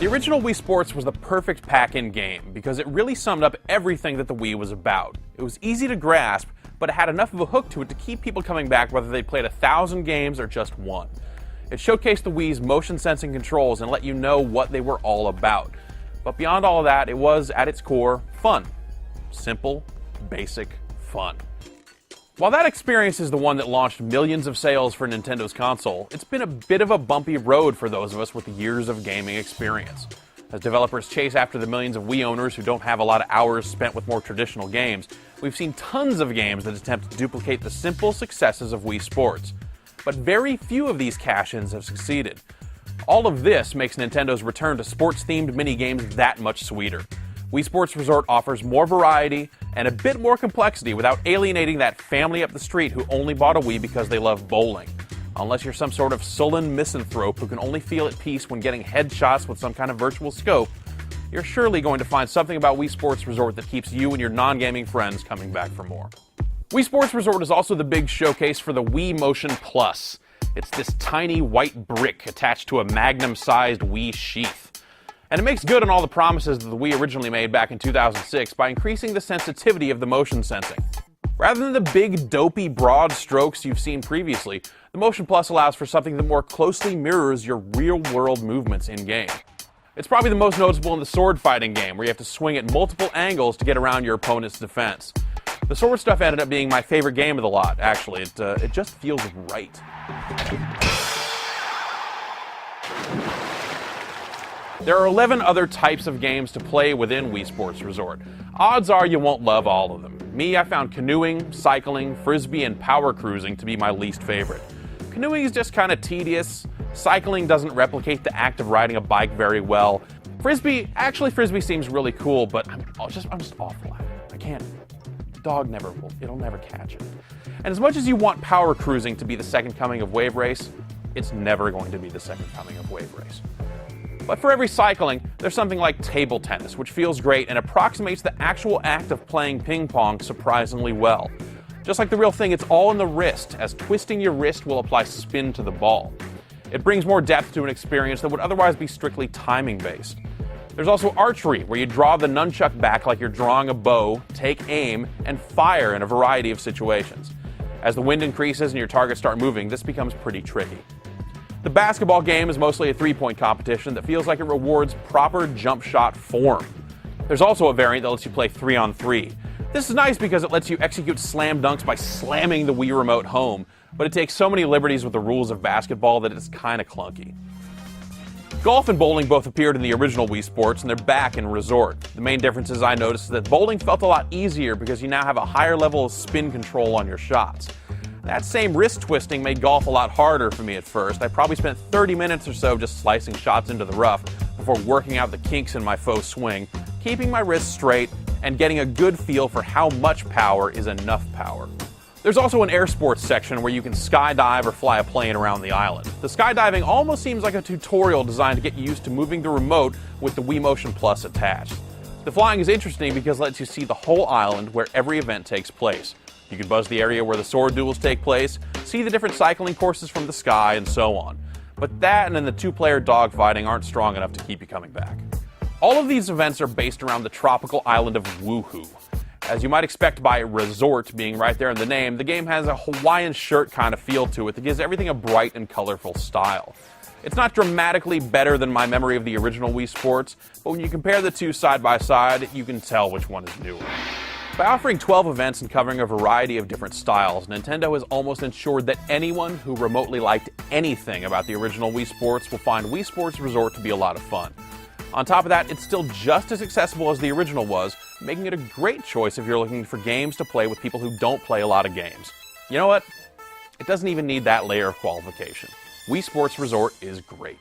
The original Wii Sports was the perfect pack-in game because it really summed up everything that the Wii was about. It was easy to grasp, but it had enough of a hook to it to keep people coming back whether they played 1,000 games or just one. It showcased the Wii's motion-sensing controls and let you know what they were all about. But beyond all of that, it was, at its core, fun. Simple, basic fun. While that experience is the one that launched millions of sales for Nintendo's console, it's been a bit of a bumpy road for those of us with years of gaming experience. As developers chase after the millions of Wii owners who don't have a lot of hours spent with more traditional games, we've seen tons of games that attempt to duplicate the simple successes of Wii Sports. But very few of these cash-ins have succeeded. All of this makes Nintendo's return to sports-themed mini-games that much sweeter. Wii Sports Resort offers more variety and a bit more complexity without alienating that family up the street who only bought a Wii because they love bowling. Unless you're some sort of sullen misanthrope who can only feel at peace when getting headshots with some kind of virtual scope, you're surely going to find something about Wii Sports Resort that keeps you and your non-gaming friends coming back for more. Wii Sports Resort is also the big showcase for the Wii Motion Plus. It's this tiny white brick attached to a Magnum-sized Wii sheath. And it makes good on all the promises that the Wii originally made back in 2006 by increasing the sensitivity of the motion sensing. Rather than the big, dopey, broad strokes you've seen previously, the Motion Plus allows for something that more closely mirrors your real-world movements in-game. It's probably the most noticeable in the sword fighting game, where you have to swing at multiple angles to get around your opponent's defense. The sword stuff ended up being my favorite game of the lot, actually. It just feels right. There are 11 other types of games to play within Wii Sports Resort. Odds are you won't love all of them. Me, I found canoeing, cycling, frisbee, and power cruising to be my least favorite. Canoeing is just kind of tedious. Cycling doesn't replicate the act of riding a bike very well. Frisbee seems really cool, but I'm just awful at it. I can't. Dog it'll never catch it. And as much as you want power cruising to be the second coming of Wave Race, it's never going to be the second coming of Wave Race. But for every cycling, there's something like table tennis, which feels great and approximates the actual act of playing ping pong surprisingly well. Just like the real thing, it's all in the wrist, as twisting your wrist will apply spin to the ball. It brings more depth to an experience that would otherwise be strictly timing-based. There's also archery, where you draw the nunchuck back like you're drawing a bow, take aim, and fire in a variety of situations. As the wind increases and your targets start moving, this becomes pretty tricky. The basketball game is mostly a three-point competition that feels like it rewards proper jump shot form. There's also a variant that lets you play 3-on-3. This is nice because it lets you execute slam dunks by slamming the Wii Remote home, but it takes so many liberties with the rules of basketball that it's kind of clunky. Golf and bowling both appeared in the original Wii Sports, and they're back in Resort. The main differences I noticed is that bowling felt a lot easier because you now have a higher level of spin control on your shots. That same wrist twisting made golf a lot harder for me at first. I probably spent 30 minutes or so just slicing shots into the rough before working out the kinks in my faux swing, keeping my wrists straight, and getting a good feel for how much power is enough power. There's also an air sports section where you can skydive or fly a plane around the island. The skydiving almost seems like a tutorial designed to get you used to moving the remote with the Wii Motion Plus attached. The flying is interesting because it lets you see the whole island where every event takes place. You can buzz the area where the sword duels take place, see the different cycling courses from the sky, and so on. But that and then the two-player dogfighting aren't strong enough to keep you coming back. All of these events are based around the tropical island of Woohoo. As you might expect by resort being right there in the name, the game has a Hawaiian shirt kind of feel to it that gives everything a bright and colorful style. It's not dramatically better than my memory of the original Wii Sports, but when you compare the two side by side, you can tell which one is newer. By offering 12 events and covering a variety of different styles, Nintendo has almost ensured that anyone who remotely liked anything about the original Wii Sports will find Wii Sports Resort to be a lot of fun. On top of that, it's still just as accessible as the original was, making it a great choice if you're looking for games to play with people who don't play a lot of games. You know what? It doesn't even need that layer of qualification. Wii Sports Resort is great.